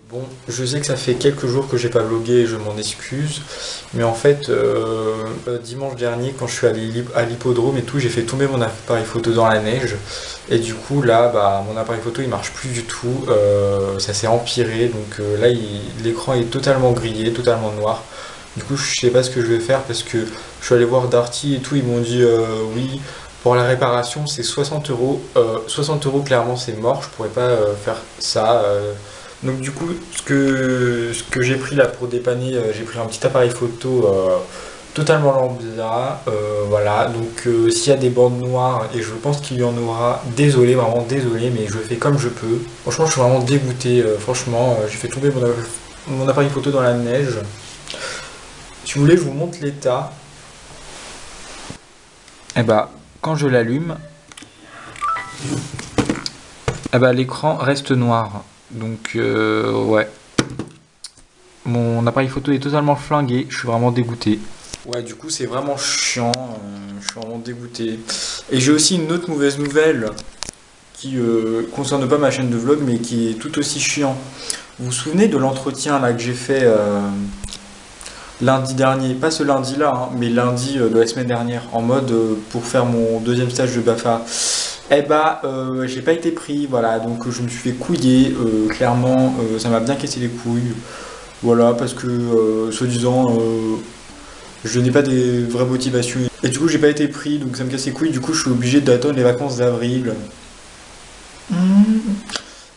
Bon, je sais que ça fait quelques jours que j'ai pas vlogué et je m'en excuse, mais en fait, dimanche dernier, quand je suis allé à l'hippodrome et tout, j'ai fait tomber mon appareil photo dans la neige, et du coup, là, bah, mon appareil photo il marche plus du tout, ça s'est empiré, donc là, l'écran est totalement grillé, totalement noir. Du coup, je sais pas ce que je vais faire parce que je suis allé voir Darty et tout, ils m'ont dit oui, pour la réparation, c'est 60 euros. 60 euros, clairement, c'est mort, je pourrais pas faire ça. Donc du coup, ce que j'ai pris là pour dépanner, j'ai pris un petit appareil photo totalement lambda. Voilà, donc s'il y a des bandes noires, et je pense qu'il y en aura, désolé, vraiment désolé, mais je fais comme je peux. Franchement, je suis vraiment dégoûté. Franchement, j'ai fait tomber mon appareil photo dans la neige. Si vous voulez, je vous montre l'état. Et bah, quand je l'allume, eh bah, l'écran reste noir. Donc, ouais. Mon appareil photo est totalement flingué. Je suis vraiment dégoûté. Ouais, du coup, c'est vraiment chiant. Je suis vraiment dégoûté. Et j'ai aussi une autre mauvaise nouvelle qui concerne pas ma chaîne de vlog, mais qui est tout aussi chiant. Vous vous souvenez de l'entretien là que j'ai fait lundi dernier, pas ce lundi-là, hein, mais lundi de la semaine dernière, en mode pour faire mon deuxième stage de BAFA. Eh bah, j'ai pas été pris, voilà, donc je me suis fait couiller, clairement, ça m'a bien cassé les couilles, voilà, parce que, soi-disant, je n'ai pas des vraies motivations. Et du coup, j'ai pas été pris, donc ça me casse les couilles, du coup, je suis obligé d'attendre les vacances d'avril. Non,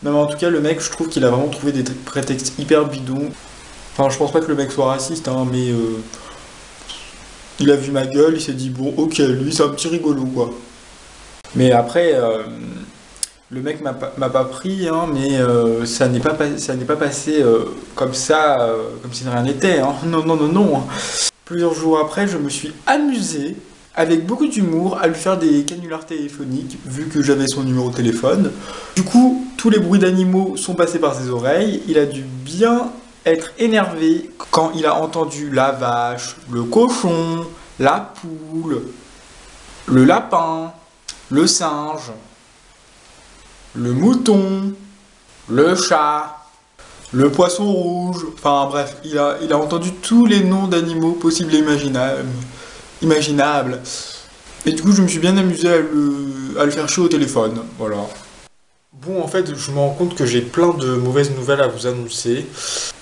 mais en tout cas, le mec, je trouve qu'il a vraiment trouvé des prétextes hyper bidons. Enfin, je pense pas que le mec soit raciste, hein, mais il a vu ma gueule, il s'est dit, bon, ok, lui, c'est un petit rigolo, quoi. Mais après, le mec m'a pas pris, hein, mais ça n'est pas passé comme ça, comme si de rien n'était, hein. Non, non, non, non. Plusieurs jours après, je me suis amusé, avec beaucoup d'humour, à lui faire des canulars téléphoniques, vu que j'avais son numéro de téléphone. Du coup, tous les bruits d'animaux sont passés par ses oreilles. Il a dû bien être énervé quand il a entendu la vache, le cochon, la poule, le lapin, le singe, le mouton, le chat, le poisson rouge. Enfin bref, il a entendu tous les noms d'animaux possibles et imaginables. Et du coup, je me suis bien amusé à le faire chier au téléphone. Voilà. Bon, en fait, je me rends compte que j'ai plein de mauvaises nouvelles à vous annoncer.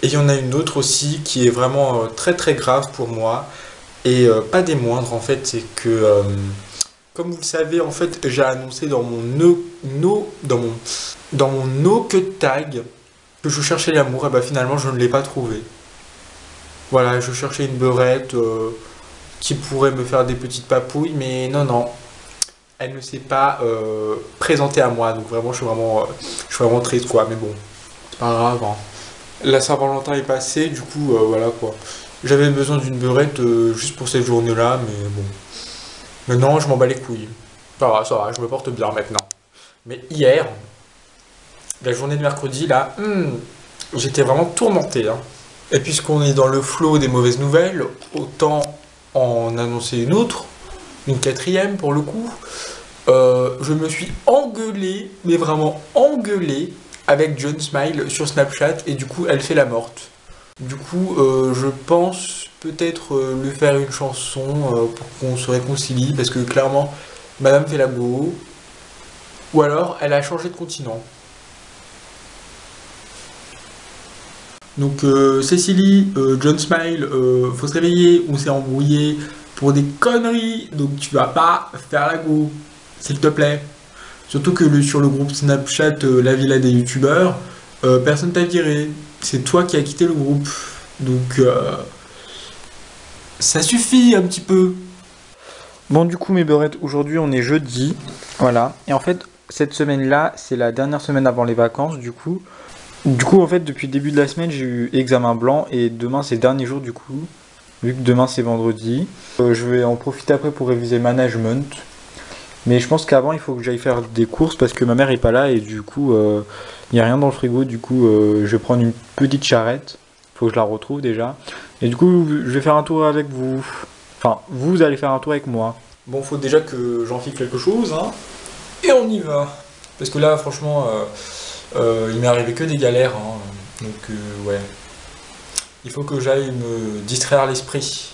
Et il y en a une autre aussi qui est vraiment très très grave pour moi. Et pas des moindres, en fait, c'est que, comme vous le savez, en fait, j'ai annoncé dans mon dans mon no cut tag que je cherchais l'amour. Et bah finalement, je ne l'ai pas trouvé. Voilà, je cherchais une beurette qui pourrait me faire des petites papouilles, mais non, non. Elle ne s'est pas présentée à moi, donc vraiment je suis vraiment triste quoi, mais bon, c'est pas grave, hein. La Saint-Valentin est passée, du coup voilà quoi. J'avais besoin d'une beurette juste pour cette journée-là, mais bon. Maintenant je m'en bats les couilles. Ça va, je me porte bien maintenant. Mais hier, la journée de mercredi là, j'étais vraiment tourmenté, hein. Et puisqu'on est dans le flot des mauvaises nouvelles, autant en annoncer une quatrième pour le coup. Je me suis engueulé, mais vraiment engueulé avec John Smile sur Snapchat et du coup elle fait la morte. Du coup je pense peut-être lui faire une chanson pour qu'on se réconcilie parce que clairement Madame fait la go ou alors elle a changé de continent. Donc Cécilie, John Smile, faut se réveiller, on s'est embrouillé pour des conneries, donc tu vas pas faire la go, s'il te plaît. Surtout que sur le groupe Snapchat La Villa des Youtubeurs, personne t'a viré, c'est toi qui as quitté le groupe, donc ça suffit un petit peu. Bon du coup mes beurettes, aujourd'hui on est jeudi, voilà, et en fait cette semaine-là c'est la dernière semaine avant les vacances du coup. Du coup, en fait, depuis le début de la semaine, j'ai eu examen blanc et demain, c'est le dernier jour du coup, vu que demain c'est vendredi. Je vais en profiter après pour réviser le management. Mais je pense qu'avant, il faut que j'aille faire des courses parce que ma mère est pas là et du coup, il n'y a rien dans le frigo. Du coup, je vais prendre une petite charrette. Il faut que je la retrouve déjà. Et du coup, je vais faire un tour avec vous. Enfin, vous allez faire un tour avec moi. Bon, faut déjà que j'enfile quelque chose, hein. Et on y va. Parce que là, franchement, il m'est arrivé que des galères. Hein. Donc, ouais. Il faut que j'aille me distraire l'esprit.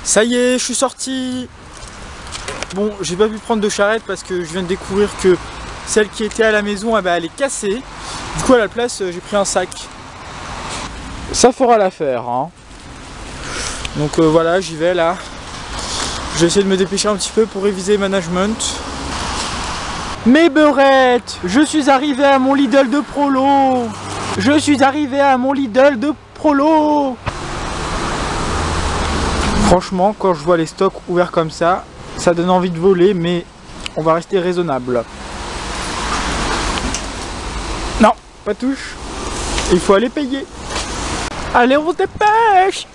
Ça y est, je suis sorti. Bon, j'ai pas pu prendre de charrette parce que je viens de découvrir que celle qui était à la maison, eh ben, elle est cassée. Du coup, à la place, j'ai pris un sac. Ça fera l'affaire. Hein. Donc voilà, j'y vais là. Je vais essayer de me dépêcher un petit peu pour réviser management. Mes beurettes, je suis arrivé à mon Lidl de Prolo. Je suis arrivé à mon Lidl de Prolo. Franchement, quand je vois les stocks ouverts comme ça donne envie de voler, mais on va rester raisonnable. Non, pas touche. Il faut aller payer. Allez, on se dépêche.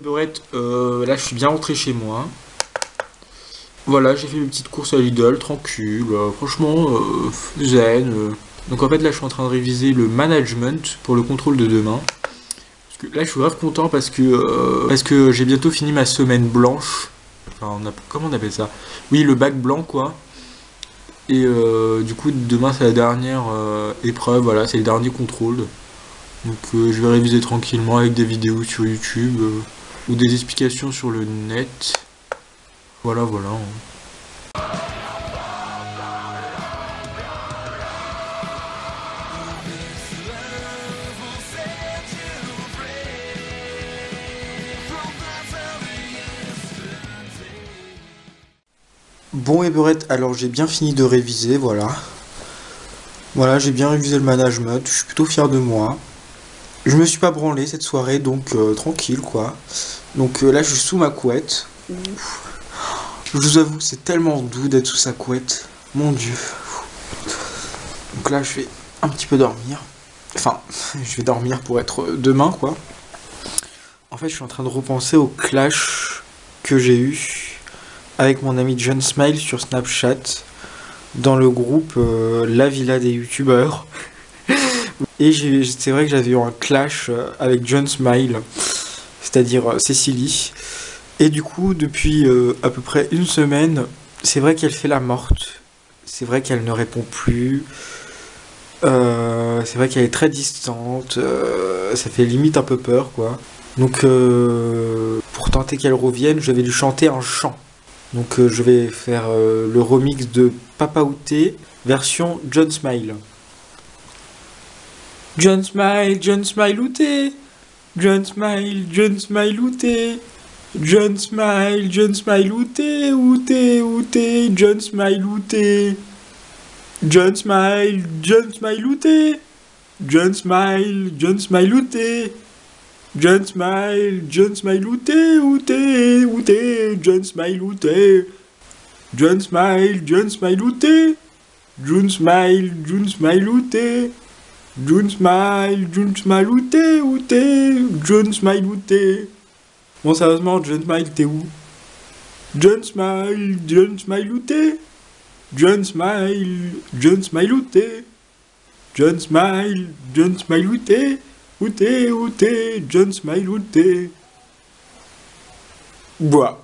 Beurette, là je suis bien rentré chez moi. Voilà, j'ai fait mes petites courses à Lidl, tranquille, franchement zen. Donc en fait là je suis en train de réviser le management pour le contrôle de demain. Parce que là je suis grave content parce que j'ai bientôt fini ma semaine blanche. Enfin comment on appelle ça? Oui, le bac blanc quoi. Et du coup demain c'est la dernière épreuve, voilà, c'est le dernier contrôle. Donc je vais réviser tranquillement avec des vidéos sur YouTube ou des explications sur le net. Voilà. Bon et beurette, alors j'ai bien fini de réviser, voilà. Voilà, j'ai bien révisé le management, je suis plutôt fier de moi. Je me suis pas branlé cette soirée, donc tranquille quoi. Donc là je suis sous ma couette. Ouf. Je vous avoue que c'est tellement doux d'être sous sa couette. Mon dieu. Donc là je vais un petit peu dormir. Enfin, je vais dormir pour être demain quoi. En fait je suis en train de repenser au clash que j'ai eu avec mon ami John Smile sur Snapchat. Dans le groupe La Villa des Youtubeurs. Et c'est vrai que j'avais eu un clash avec John Smile, c'est-à-dire Cécilie. Et du coup, depuis à peu près une semaine, c'est vrai qu'elle fait la morte. C'est vrai qu'elle ne répond plus. C'est vrai qu'elle est très distante. Ça fait limite un peu peur, quoi. Donc, pour tenter qu'elle revienne, je vais lui chanter un chant. Donc, je vais faire le remix de Papa Outé, version John Smile. John Smile Outé. John Smile Outé. John Smile Outé, John Smile Outé. John Smile Outé. John Smile Outé. John Smile Outé, John Smile Outé. John Smile Outé. June Smile, où t'es? June Smile, où t'es? Où t'es? June Smile, où t'es? Bon, sérieusement, June Smile, t'es où? June Smile, où t'es? June Smile, où t'es? June Smile, où t'es? Où t'es? Où t'es? June Smile, où t'es? Bois.